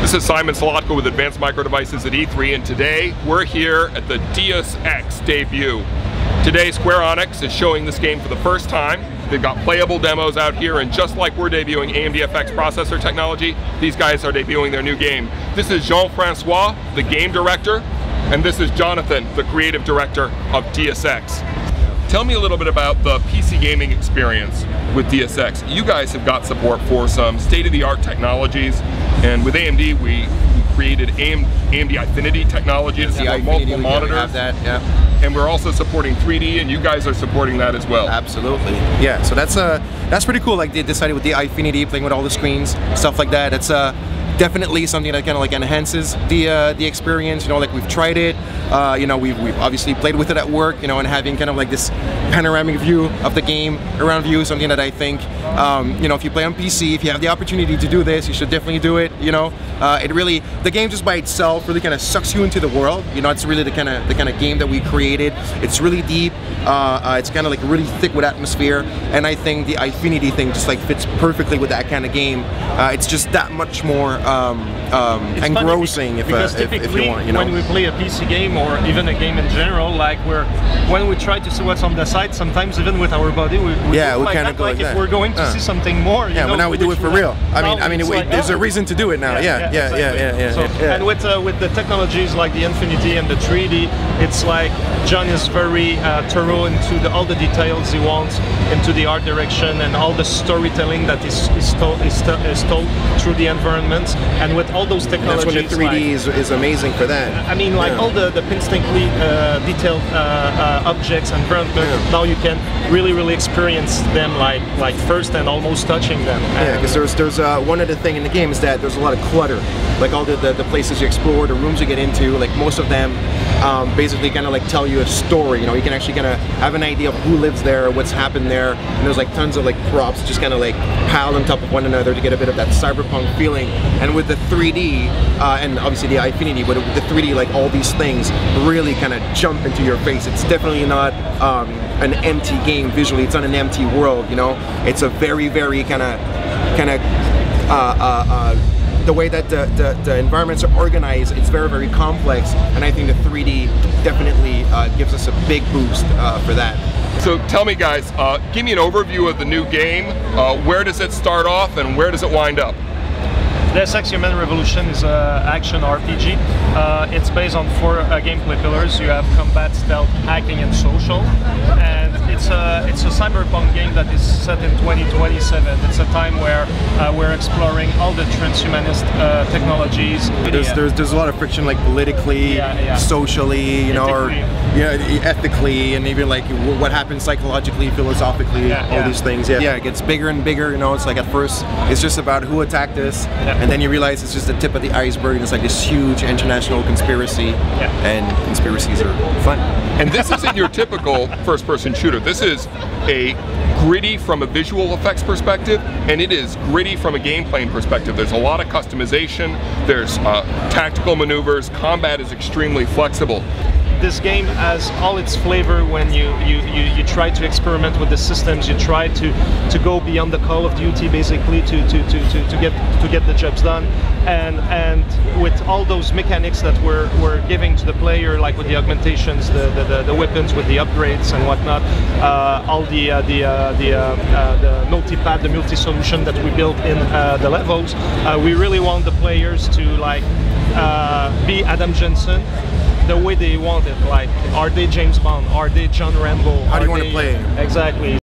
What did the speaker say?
This is Simon Solotko with Advanced Micro Devices at E3, and today we're here at the Deus Ex debut. Today Square Enix is showing this game for the first time. They've got playable demos out here, and just like we're debuting AMD FX processor technology, these guys are debuting their new game. This is Jean-Francois, the game director, and this is Jonathan, the creative director of Deus Ex. Tell me a little bit about the PC gaming experience with Deus Ex. You guys have got support for some state-of-the-art technologies, and with AMD we created AMD Eyefinity technology to support multiple monitors. Have that, yeah. And we're also supporting 3D, and you guys are supporting that as well. Absolutely. Yeah, so that's pretty cool. Like they decided with the Eyefinity, playing with all the screens, stuff like that. It's definitely something that kind of like enhances the experience. You know, like we've tried it. You know, we've obviously played with it at work. You know, and having kind of like this panoramic view of the game, around view, something that I think, you know, if you play on PC, if you have the opportunity to do this, you should definitely do it. You know, it really, the game just by itself really kind of sucks you into the world. You know, it's really the kind of game that we created. It's really deep. It's kind of like really thick with atmosphere, and I think the Eyefinity thing just like fits perfectly with that kind of game. It's just that much more engrossing if you want, you know. When we play a PC game or even a game in general, like when we try to see what's on the side, sometimes even with our body, we kind of go like if we're going to see something more. Yeah, but now we do it for real. I mean, there's a reason to do it now. Yeah. And with the technologies like the Infinity and the 3D, it's like John is very thorough into all the details he wants, into the art direction and all the storytelling that is told through the environments. And with all those technologies, that's when the 3D is amazing for that. I mean, like all the painstakingly detailed objects and environment, now you can really experience them like first and almost touching them. Yeah, because there's one other thing in the game is that there's a lot of clutter. Like all the places you explore, the rooms you get into, like most of them basically kind of like tell you a story. You know, you can actually kind of have an idea of who lives there, what's happened there, and there's like tons of like props just kind of like piled on top of one another to get a bit of that cyberpunk feeling. And with the 3D and obviously the Eyefinity, but with the 3D, like all these things really kind of jump into your face. It's definitely not an empty game visually. It's not an empty world. You know, it's a very kind of the way that the environments are organized, it's very complex, and I think the 3D definitely gives us a big boost for that. So tell me guys, give me an overview of the new game. Where does it start off and where does it wind up? Deus Ex Human Revolution is an action RPG. It's based on 4 gameplay pillars. You have combat, stealth, hacking, and social. And it's a cyberpunk game that is set in 2027. It's a time where we're exploring all the transhumanist technologies. There's a lot of friction, like politically, socially, you know, or ethically, and even like what happens psychologically, philosophically, all these things. Yeah, it gets bigger and bigger. You know, it's like at first it's just about who attacked us. And then you realize it's just the tip of the iceberg, and it's like this huge international conspiracy, and conspiracies are fun. And this isn't your typical first-person shooter. This is a gritty from a visual effects perspective, and it is gritty from a gameplay perspective. There's a lot of customization, there's tactical maneuvers, combat is extremely flexible. This game has all its flavor when you try to experiment with the systems. You try to go beyond the Call of Duty, basically to get the jobs done, and with all those mechanics that we're giving to the player, like with the augmentations, the weapons with the upgrades and whatnot, all the multi-pad, the multi-solution that we built in the levels. We really want the players to like be Adam Jensen the way they want it. Like, are they James Bond? Are they John Rambo? How do you want to play? Exactly.